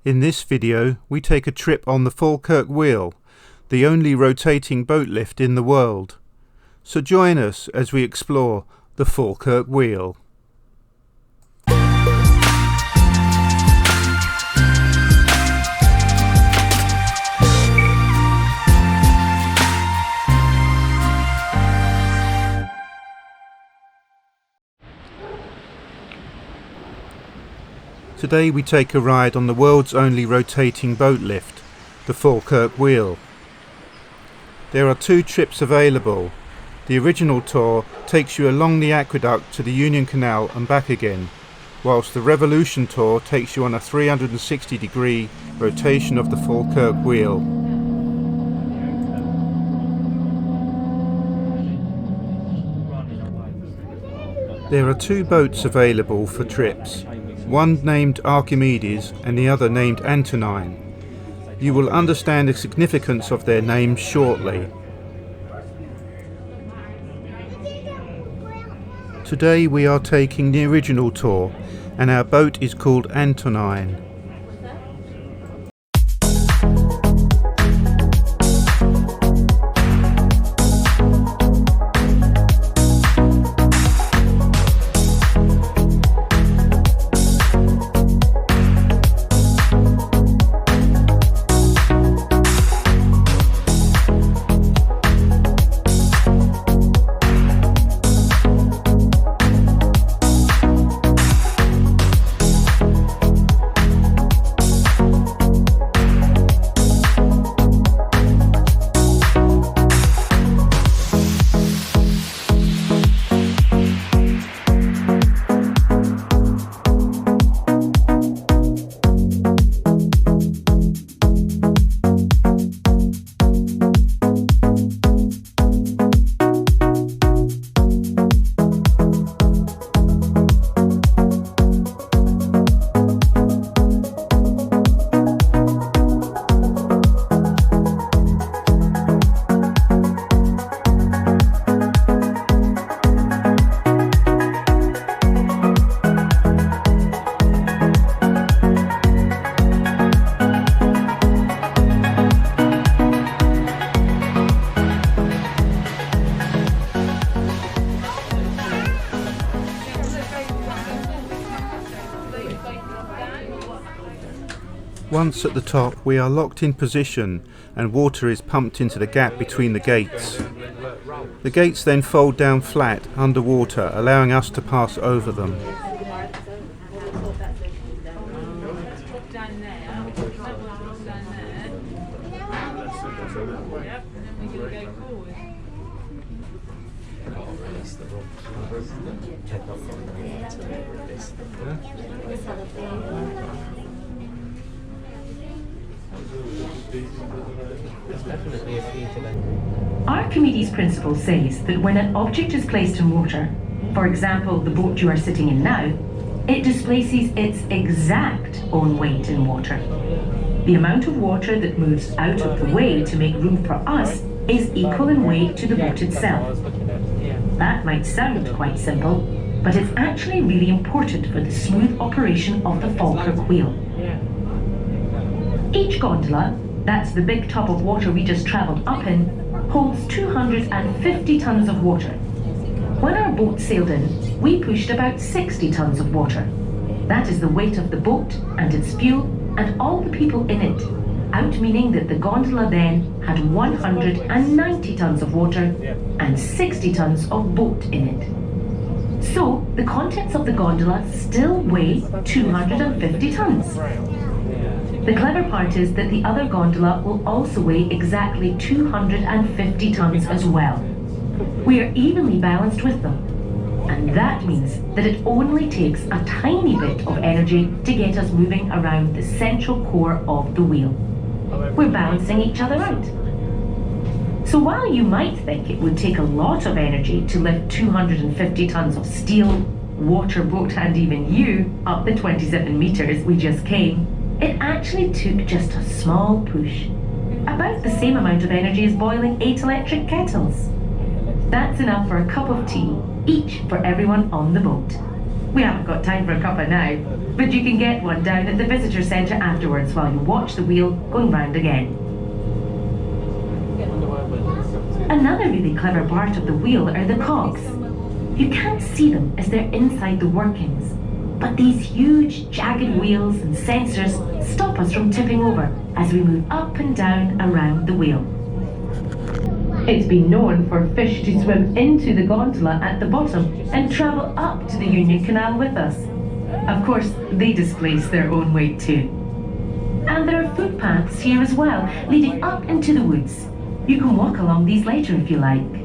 In this video we take a trip on the Falkirk Wheel, the only rotating boat lift in the world. So join us as we explore the Falkirk Wheel. Today we take a ride on the world's only rotating boat lift, the Falkirk Wheel. There are two trips available. The original tour takes you along the aqueduct to the Union Canal and back again, whilst the Revolution tour takes you on a 360-degree rotation of the Falkirk Wheel. There are two boats available for trips. One named Archimedes and the other named Antonine. You will understand the significance of their names shortly. Today we are taking the original tour and our boat is called Antonine. Once at the top we are locked in position and water is pumped into the gap between the gates. The gates then fold down flat underwater, allowing us to pass over them. Archimedes' principle says that when an object is placed in water, for example the boat you are sitting in now, it displaces its exact own weight in water. The amount of water that moves out of the way to make room for us is equal in weight to the boat itself. That might sound quite simple, but it's actually really important for the smooth operation of the Falkirk Wheel. Each gondola, that's the big tub of water we just travelled up in, holds 250 tonnes of water. When our boat sailed in, we pushed about 60 tonnes of water. That is the weight of the boat and its fuel and all the people in it, out meaning that the gondola then had 190 tonnes of water and 60 tonnes of boat in it. So the contents of the gondola still weigh 250 tonnes. The clever part is that the other gondola will also weigh exactly 250 tonnes as well. We are evenly balanced with them, and that means that it only takes a tiny bit of energy to get us moving around the central core of the wheel. We're balancing each other out. So while you might think it would take a lot of energy to lift 250 tonnes of steel, water, boat and even you up the 27 metres we just came, it actually took just a small push. About the same amount of energy as boiling 8 electric kettles. That's enough for a cup of tea, each for everyone on the boat. We haven't got time for a cuppa now, but you can get one down at the visitor centre afterwards while you watch the wheel going round again. Another really clever part of the wheel are the cogs. You can't see them as they're inside the workings, but these huge jagged wheels and sensors stop us from tipping over as we move up and down around the wheel. It's been known for fish to swim into the gondola at the bottom and travel up to the Union Canal with us. Of course, they displace their own weight too. And there are footpaths here as well, leading up into the woods. You can walk along these later if you like.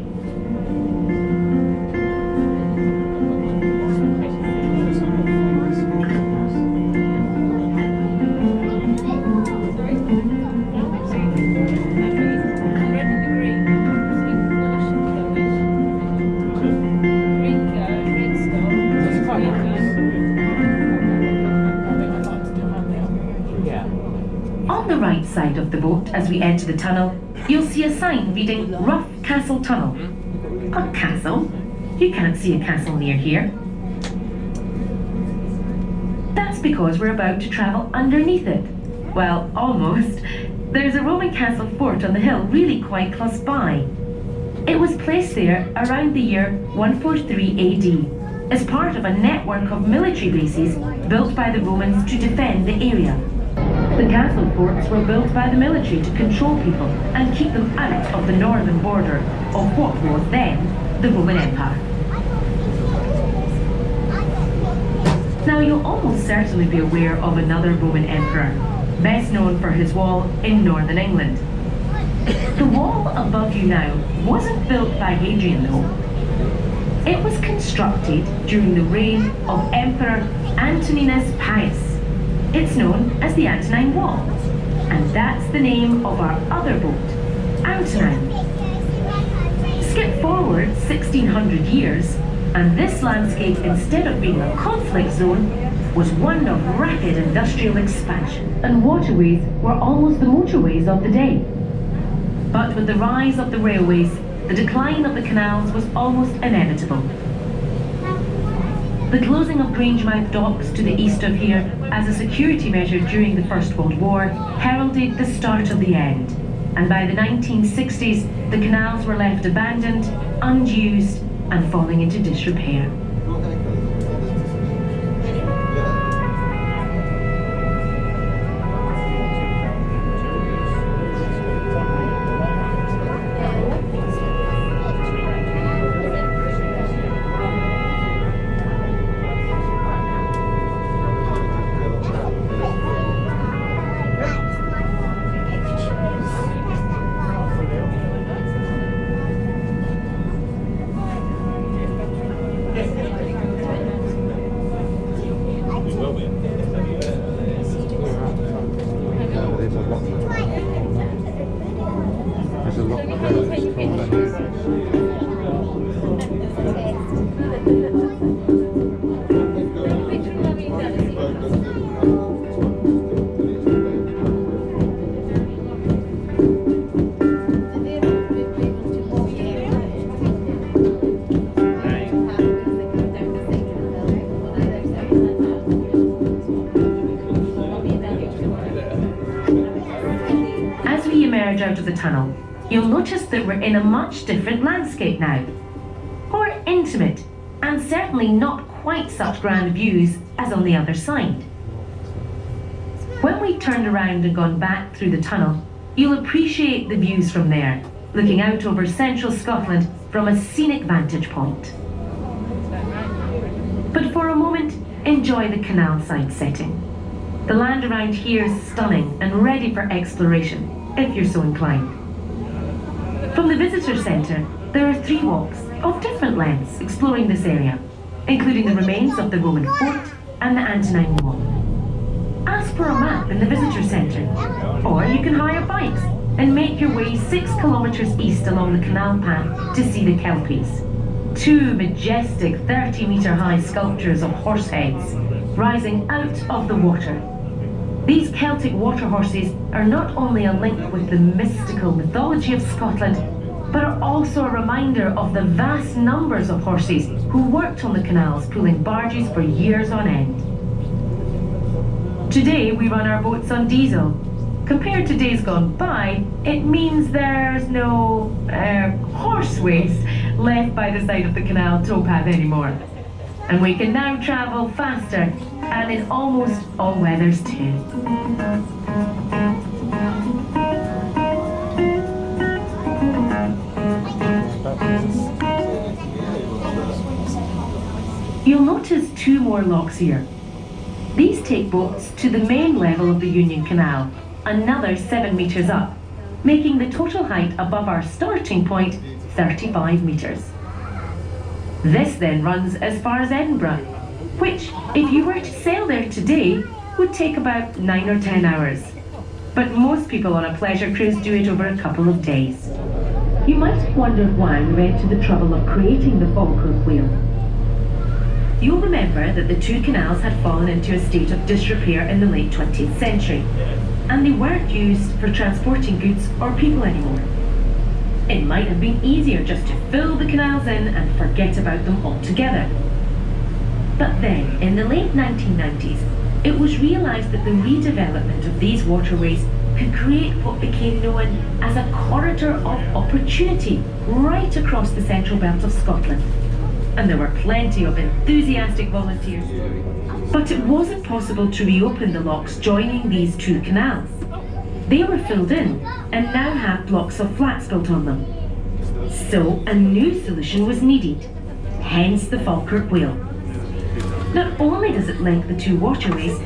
Side of the boat as we enter the tunnel, you'll see a sign reading Roughcastle Tunnel. A castle? You can't see a castle near here. That's because we're about to travel underneath it. Well, almost. There's a Roman castle fort on the hill really quite close by. It was placed there around the year 143 AD as part of a network of military bases built by the Romans to defend the area. The castle forts were built by the military to control people and keep them out of the northern border of what was then the Roman Empire. Now you'll almost certainly be aware of another Roman emperor, best known for his wall in northern England. The wall above you now wasn't built by Hadrian though. It was constructed during the reign of Emperor Antoninus Pius. It's known as the Antonine Wall, and that's the name of our other boat, Antonine. Skip forward 1600 years, and this landscape, instead of being a conflict zone, was one of rapid industrial expansion, and waterways were almost the motorways of the day. But with the rise of the railways, the decline of the canals was almost inevitable. The closing of Grangemouth docks to the east of here as a security measure during the First World War heralded the start of the end. And by the 1960s, the canals were left abandoned, unused, and falling into disrepair. Out of the tunnel, you'll notice that we're in a much different landscape now. More intimate, and certainly not quite such grand views as on the other side. When we turned around and gone back through the tunnel, you'll appreciate the views from there, looking out over central Scotland from a scenic vantage point. But for a moment, enjoy the canal side setting. The land around here is stunning and ready for exploration, if you're so inclined. From the visitor centre, there are 3 walks of different lengths exploring this area, including the remains of the Roman fort and the Antonine Wall. Ask for a map in the visitor centre, or you can hire bikes and make your way 6 kilometres east along the canal path to see the Kelpies. 2 majestic 30-metre high sculptures of horse heads rising out of the water. These Celtic water horses are not only a link with the mystical mythology of Scotland, but are also a reminder of the vast numbers of horses who worked on the canals pulling barges for years on end. Today we run our boats on diesel. Compared to days gone by, it means there's no horse waste left by the side of the canal towpath anymore. And we can now travel faster and in almost all weathers too. You'll notice two more locks here. These take boats to the main level of the Union Canal, another 7 metres up, making the total height above our starting point 35 metres. This then runs as far as Edinburgh, which, if you were to sail there today, would take about 9 or 10 hours. But most people on a pleasure cruise do it over a couple of days. You might have wondered why we went to the trouble of creating the Falkirk Wheel. You'll remember that the two canals had fallen into a state of disrepair in the late 20th century, and they weren't used for transporting goods or people anymore. It might have been easier just to fill the canals in and forget about them altogether. But then, in the late 1990s, it was realised that the redevelopment of these waterways could create what became known as a corridor of opportunity right across the central belt of Scotland. And there were plenty of enthusiastic volunteers. But it wasn't possible to reopen the locks joining these two canals. They were filled in and now have blocks of flats built on them. So a new solution was needed, hence the Falkirk Wheel. Not only does it link the two waterways,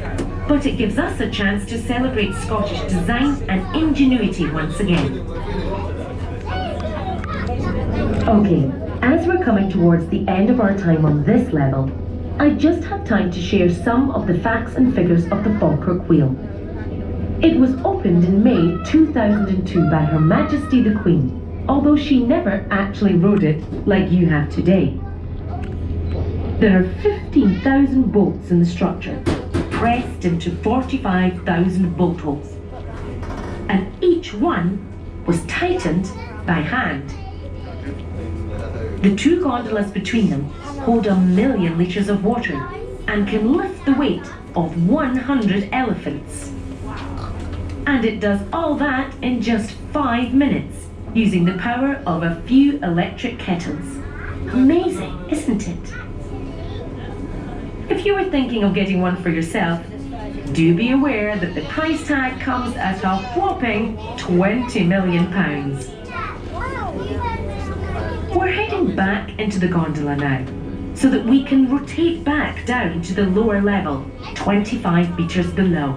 but it gives us a chance to celebrate Scottish design and ingenuity once again. Okay, as we're coming towards the end of our time on this level, I just have time to share some of the facts and figures of the Falkirk Wheel. It was opened in May 2002 by Her Majesty the Queen, although she never actually rode it like you have today. There are 15,000 bolts in the structure, pressed into 45,000 bolt holes. And each one was tightened by hand. The two gondolas between them hold 1 million litres of water and can lift the weight of 100 elephants. And it does all that in just 5 minutes, using the power of a few electric kettles. Amazing, isn't it? If you were thinking of getting one for yourself, do be aware that the price tag comes at a whopping £20 million. We're heading back into the gondola now, so that we can rotate back down to the lower level, 25 metres below.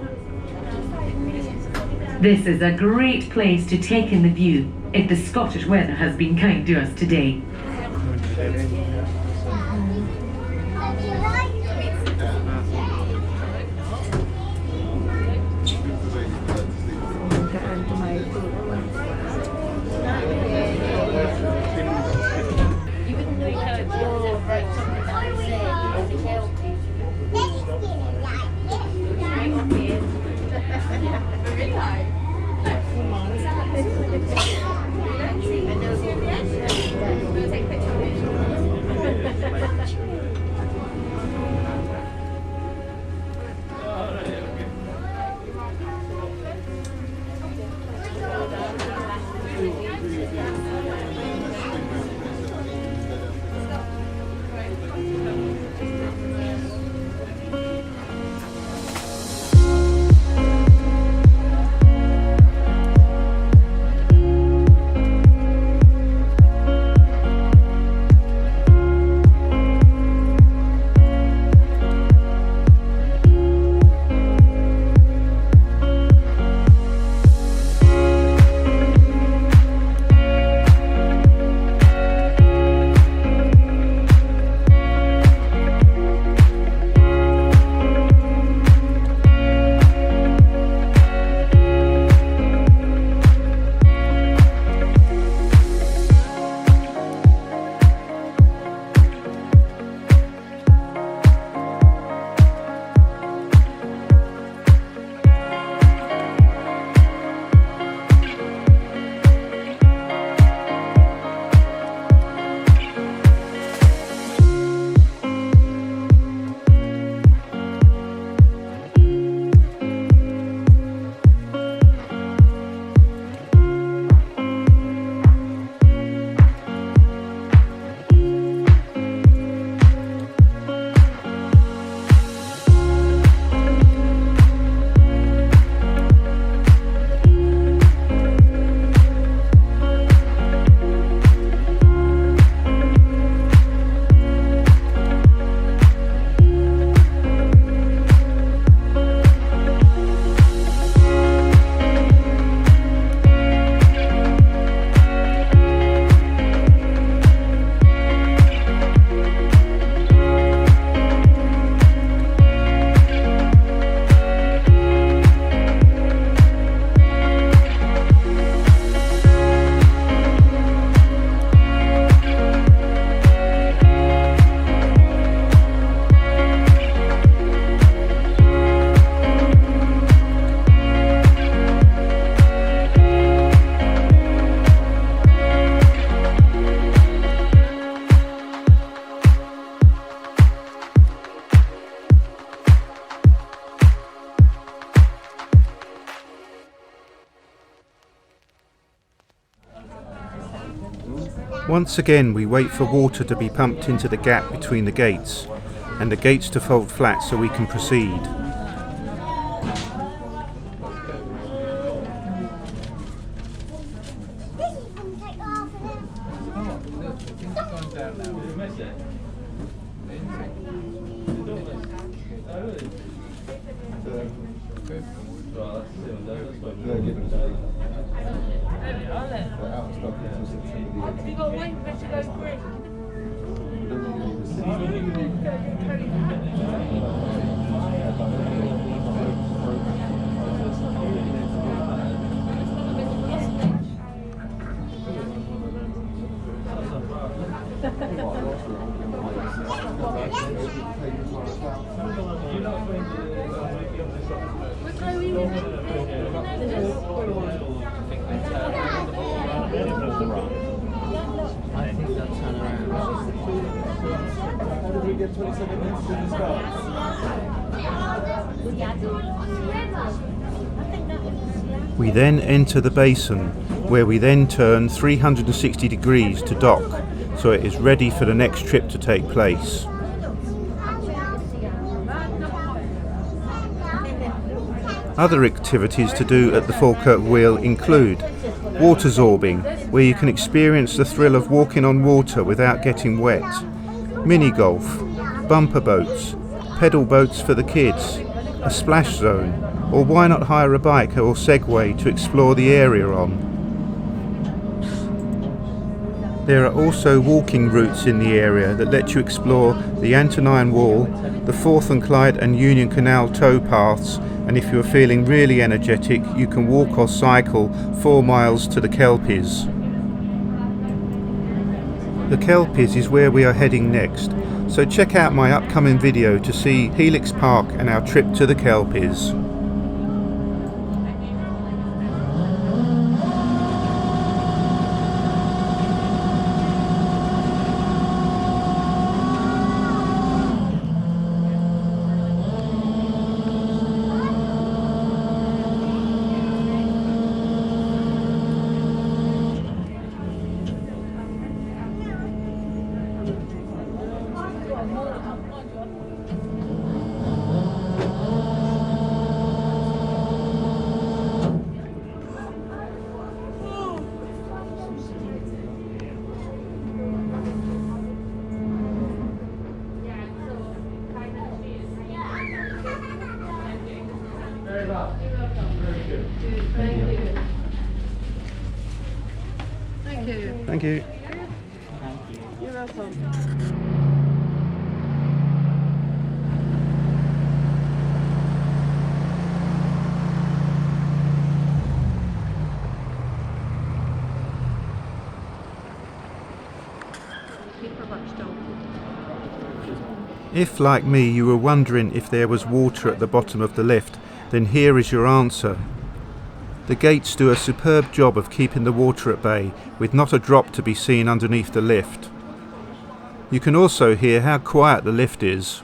This is a great place to take in the view if the Scottish weather has been kind to us today. Once again we wait for water to be pumped into the gap between the gates, and the gates to fold flat so we can proceed. We then enter the basin, where we then turn 360 degrees to dock, so it is ready for the next trip to take place. Other activities to do at the Falkirk Wheel include water zorbing, where you can experience the thrill of walking on water without getting wet, mini golf, bumper boats, pedal boats for the kids, a splash zone, or why not hire a bike or Segway to explore the area on. There are also walking routes in the area that let you explore the Antonine Wall, the Forth and Clyde and Union Canal tow paths, and if you're feeling really energetic you can walk or cycle 4 miles to the Kelpies. The Kelpies is where we are heading next, so check out my upcoming video to see Helix Park and our trip to the Kelpies. Thank you. You're welcome. If, like me, you were wondering if there was water at the bottom of the lift, then here is your answer. The gates do a superb job of keeping the water at bay, with not a drop to be seen underneath the lift. You can also hear how quiet the lift is.